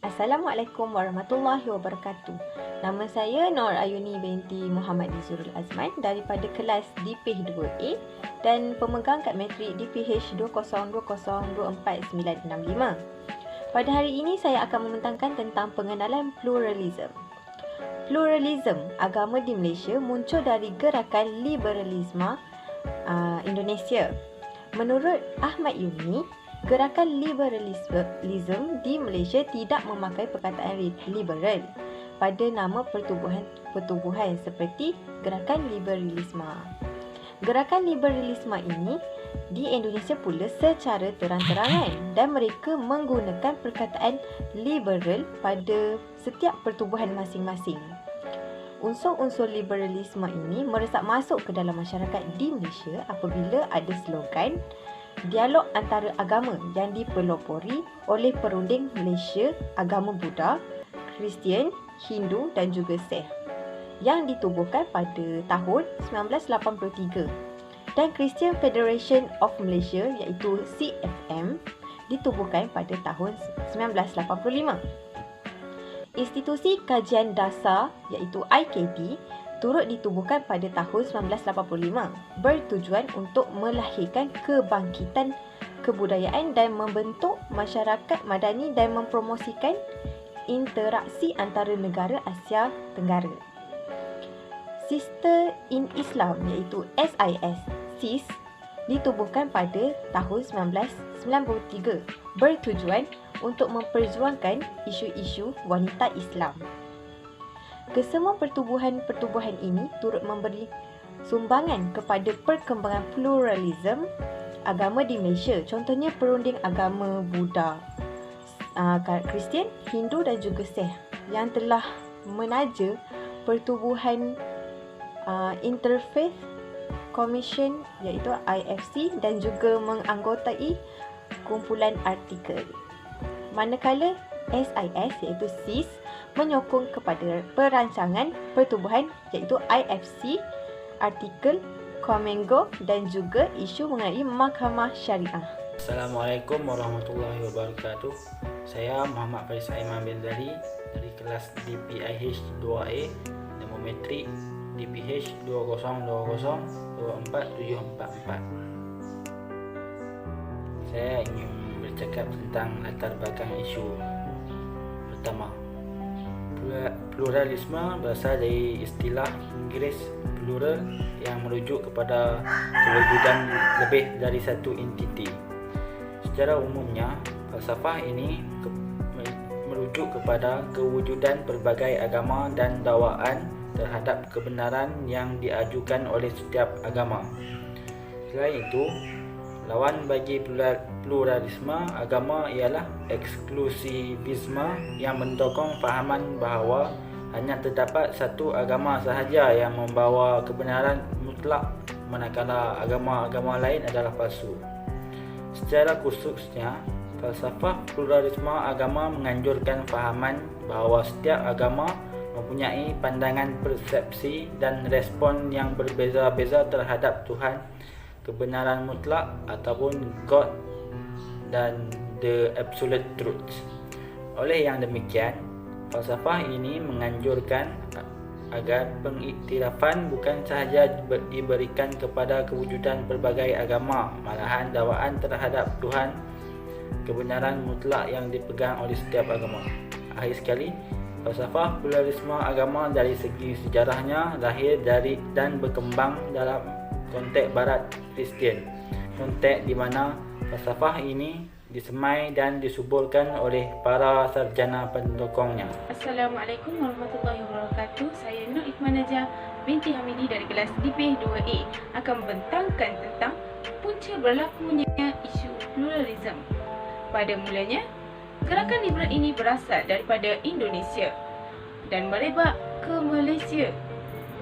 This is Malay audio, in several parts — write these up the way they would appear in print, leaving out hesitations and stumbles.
Assalamualaikum warahmatullahi wabarakatuh. Nama saya Nur Ayuni binti Muhammad Nizurul Azman daripada kelas DPH 2A dan pemegang kad matrik DPH 20202495. Pada hari ini saya akan membentangkan tentang pengenalan pluralism. Pluralism agama di Malaysia muncul dari gerakan liberalisme Indonesia. Menurut Ahmad Yuni, gerakan liberalisme di Malaysia tidak memakai perkataan liberal pada nama pertubuhan seperti gerakan liberalisme. Gerakan liberalisme ini di Indonesia pula secara terang-terangan dan mereka menggunakan perkataan liberal pada setiap pertubuhan masing-masing. Unsur-unsur liberalisme ini meresap masuk ke dalam masyarakat di Malaysia apabila ada slogan dialog antara agama yang dipelopori oleh perunding Malaysia agama Buddha, Kristian, Hindu dan juga Sikh yang ditubuhkan pada tahun 1983 dan Christian Federation of Malaysia iaitu CFM ditubuhkan pada tahun 1985. Institusi Kajian Dasar iaitu IKD turut ditubuhkan pada tahun 1985 bertujuan untuk melahirkan kebangkitan kebudayaan dan membentuk masyarakat madani dan mempromosikan interaksi antara negara Asia Tenggara. Sister in Islam iaitu SIS ditubuhkan pada tahun 1993 bertujuan untuk memperjuangkan isu-isu wanita Islam. Kesemua pertubuhan ini turut memberi sumbangan kepada perkembangan pluralisme agama di Malaysia. Contohnya perunding agama Buddha, Kristian, Hindu dan juga Sikh yang telah menaja pertubuhan Interfaith Commission iaitu IFC dan juga menganggotai kumpulan artikel. Manakala SIS iaitu SIS menyokong kepada perancangan pertubuhan iaitu IFC, artikel, Comengo dan juga isu mengenai mahkamah syariah. Assalamualaikum warahmatullahi wabarakatuh. Saya Muhammad Faris Aiman bin Zali dari kelas DPIH 2A nama matrik DPH 20202474. Saya ingin bercakap tentang latar belakang isu pertama. Pluralisme berasal dari istilah Inggeris plural yang merujuk kepada kewujudan lebih dari satu entiti. Secara umumnya, falsafah ini merujuk kepada kewujudan pelbagai agama dan dakwaan terhadap kebenaran yang diajukan oleh setiap agama. Selain itu, lawan bagi pluralisme agama ialah eksklusivisme yang mendukung fahaman bahawa hanya terdapat satu agama sahaja yang membawa kebenaran mutlak manakala agama-agama lain adalah palsu. Secara khususnya, falsafah pluralisme agama menganjurkan fahaman bahawa setiap agama mempunyai pandangan persepsi dan respon yang berbeza-beza terhadap Tuhan, kebenaran mutlak ataupun God dan the absolute truth. Oleh yang demikian, falsafah ini menganjurkan agar pengiktirafan bukan sahaja diberikan kepada kewujudan pelbagai agama, malahan dakwaan terhadap Tuhan, kebenaran mutlak yang dipegang oleh setiap agama. Akhir sekali, falsafah pluralisme agama dari segi sejarahnya lahir dari dan berkembang dalam konteks Barat Kristian, konteks di mana falsafah ini disemai dan disuburkan oleh para sarjana pendukungnya. Assalamualaikum warahmatullahi wabarakatuh. Saya Nur Ikhwan Najah binti Hamidi dari kelas DPH 2A akan membentangkan tentang punca berlakunya isu pluralisme. Pada mulanya, gerakan liberal ini berasal daripada Indonesia dan melebar ke Malaysia.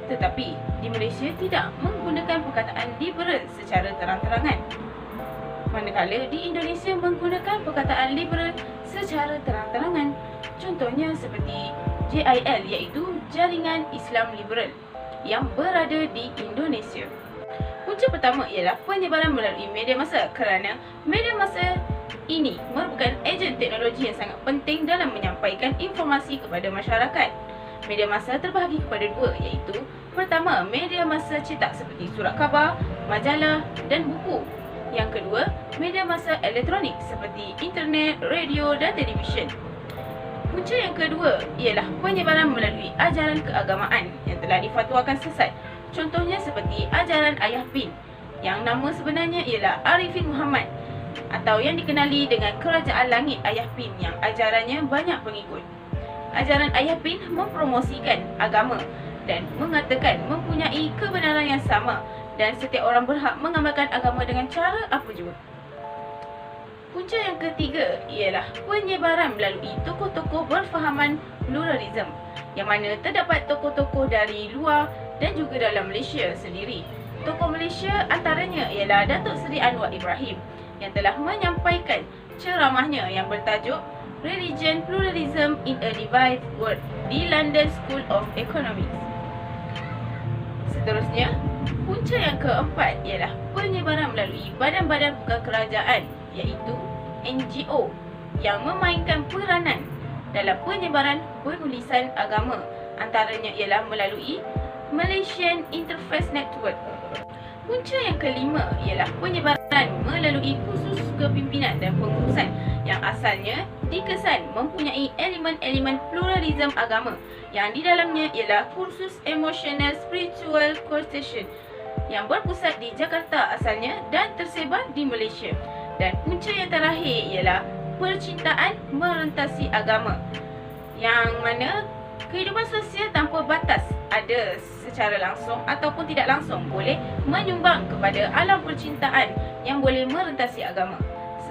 Tetapi di Malaysia tidak menggunakan perkataan liberal secara terang-terangan. Manakala di Indonesia menggunakan perkataan liberal secara terang-terangan. Contohnya seperti JIL iaitu Jaringan Islam Liberal yang berada di Indonesia. Punca pertama ialah penyebaran melalui media massa, kerana media massa ini merupakan ejen teknologi yang sangat penting dalam menyampaikan informasi kepada masyarakat. Media massa terbahagi kepada dua, iaitu pertama, media massa cetak seperti surat khabar, majalah dan buku. Yang kedua, media massa elektronik seperti internet, radio dan televisyen. Punca yang kedua ialah penyebaran melalui ajaran keagamaan yang telah difatwakan sesat. Contohnya seperti ajaran Ayah Bin yang nama sebenarnya ialah Arifin Muhammad, atau yang dikenali dengan Kerajaan Langit Ayah Bin yang ajarannya banyak pengikut. Ajaran Ayah Bin mempromosikan agama dan mengatakan mempunyai kebenaran yang sama dan setiap orang berhak mengamalkan agama dengan cara apa jua. Punca yang ketiga ialah penyebaran melalui tokoh-tokoh berfahaman pluralism, yang mana terdapat tokoh-tokoh dari luar dan juga dalam Malaysia sendiri. Tokoh Malaysia antaranya ialah Datuk Seri Anwar Ibrahim yang telah menyampaikan ceramahnya yang bertajuk Religion Pluralism in a Divided World di London School of Economics. Seterusnya, punca yang keempat ialah penyebaran melalui badan-badan bukan kerajaan, iaitu NGO, yang memainkan peranan dalam penyebaran penulisan agama. Antaranya ialah melalui Malaysian Interfaith Network. Punca yang kelima ialah penyebaran melalui kursus kepimpinan dan pengurusan yang asalnya dikesan mempunyai elemen-elemen pluralism agama, yang di dalamnya ialah kursus Emotional Spiritual Cohesion yang berpusat di Jakarta asalnya dan tersebar di Malaysia. Dan punca yang terakhir ialah percintaan merentasi agama, yang mana kehidupan sosial tanpa batas, ada secara langsung ataupun tidak langsung, boleh menyumbang kepada alam percintaan yang boleh merentasi agama.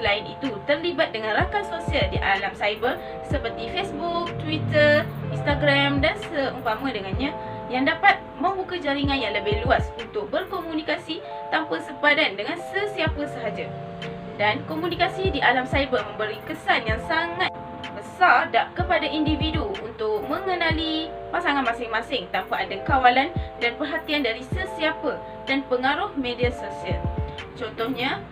Selain itu, terlibat dengan rakan sosial di alam cyber seperti Facebook, Twitter, Instagram dan seumpama dengannya, yang dapat membuka jaringan yang lebih luas untuk berkomunikasi tanpa sepadan dengan sesiapa sahaja. Dan komunikasi di alam cyber memberi kesan yang sangat besar kepada individu untuk mengenali pasangan masing-masing tanpa ada kawalan dan perhatian dari sesiapa dan pengaruh media sosial. Contohnya,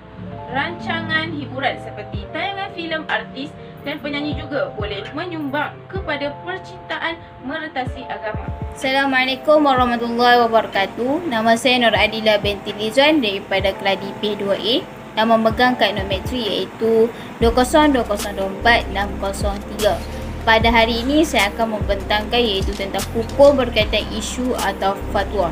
rancangan hiburan seperti tayangan filem artis dan penyanyi juga boleh menyumbang kepada percintaan merentasi agama. Assalamualaikum warahmatullahi wabarakatuh. Nama saya Nur Adila binti Lizuan daripada Keladi P2A. Nama memegang kad nometri iaitu 20204-603. Pada hari ini saya akan membentangkan iaitu tentang hukum berkaitan isu atau fatwa.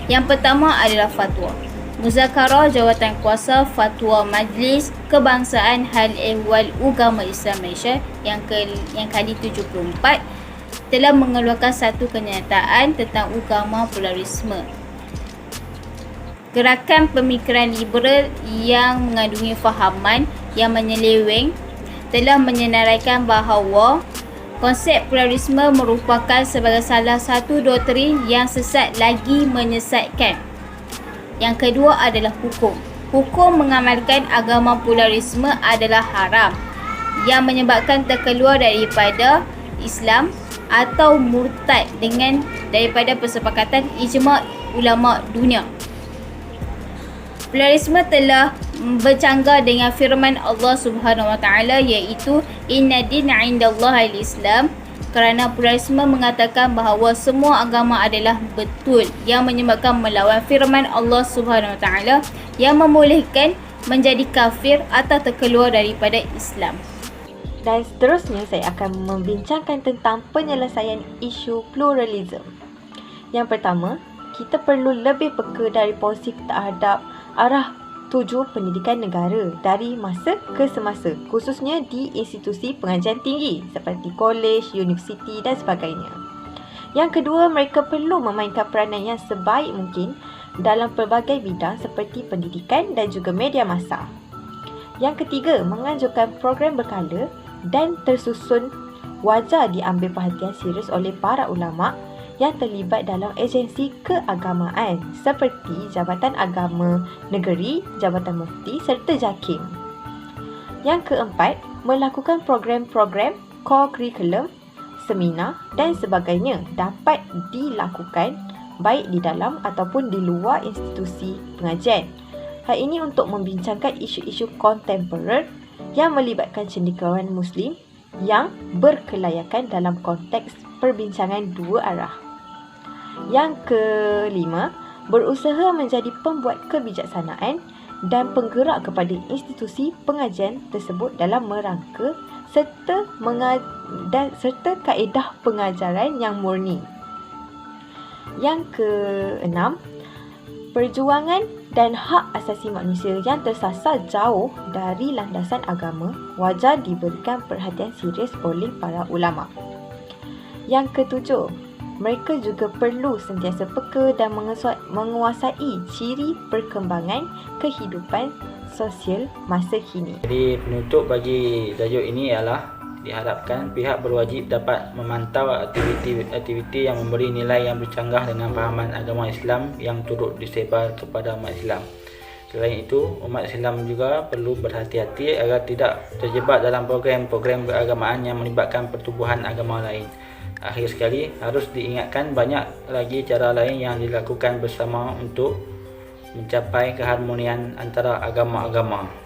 Yang pertama adalah fatwa. Muzakarah Jawatankuasa Fatwa Majlis Kebangsaan Hal Ehwal Ugama Islam Malaysia yang kali 74 telah mengeluarkan satu kenyataan tentang agama pluralisme. Gerakan pemikiran liberal yang mengandungi fahaman yang menyeleweng telah menyenaraikan bahawa konsep pluralisme merupakan sebagai salah satu doktrin yang sesat lagi menyesatkan. Yang kedua adalah hukum. Hukum mengamalkan agama pluralisme adalah haram yang menyebabkan terkeluar daripada Islam atau murtad daripada persepakatan ijma' ulama' dunia. Pluralisme telah bercanggah dengan firman Allah Subhanahu Wa Taala iaitu Inna dina indallahi al-Islam, kerana pluralisme mengatakan bahawa semua agama adalah betul, yang menyebabkan melawan firman Allah Subhanahu Wa Taala yang membolehkan menjadi kafir atau terkeluar daripada Islam. Dan seterusnya saya akan membincangkan tentang penyelesaian isu pluralism. Yang pertama, kita perlu lebih peka dari polisi terhadap arah tuju pendidikan negara dari masa ke semasa, khususnya di institusi pengajian tinggi seperti kolej, universiti dan sebagainya. Yang kedua, mereka perlu memainkan peranan yang sebaik mungkin dalam pelbagai bidang seperti pendidikan dan juga media massa. Yang ketiga, menganjurkan program berkala dan tersusun wajar diambil perhatian serius oleh para ulama' yang terlibat dalam agensi keagamaan seperti Jabatan Agama Negeri, Jabatan Mufti serta JAKIM. Yang keempat, melakukan program-program core curriculum, seminar dan sebagainya dapat dilakukan baik di dalam ataupun di luar institusi pengajian. Hal ini untuk membincangkan isu-isu kontemporer yang melibatkan cendekiawan Muslim yang berkelayakan dalam konteks perbincangan dua arah. Yang kelima, berusaha menjadi pembuat kebijaksanaan dan penggerak kepada institusi pengajian tersebut dalam merangka serta kaedah pengajaran yang murni. Yang keenam, perjuangan dan hak asasi manusia yang tersasar jauh dari landasan agama wajar diberikan perhatian serius oleh para ulama. Yang ketujuh, mereka juga perlu sentiasa peka dan menguasai ciri perkembangan kehidupan sosial masa kini. Jadi penutup bagi tajuk ini ialah diharapkan pihak berwajib dapat memantau aktiviti yang memberi nilai yang bercanggah dengan fahaman agama Islam yang turut disebar kepada umat Islam. Selain itu, umat Islam juga perlu berhati-hati agar tidak terjebak dalam program-program keagamaan yang melibatkan pertubuhan agama lain. Akhir sekali, harus diingatkan banyak lagi cara lain yang dilakukan bersama untuk mencapai keharmonian antara agama-agama.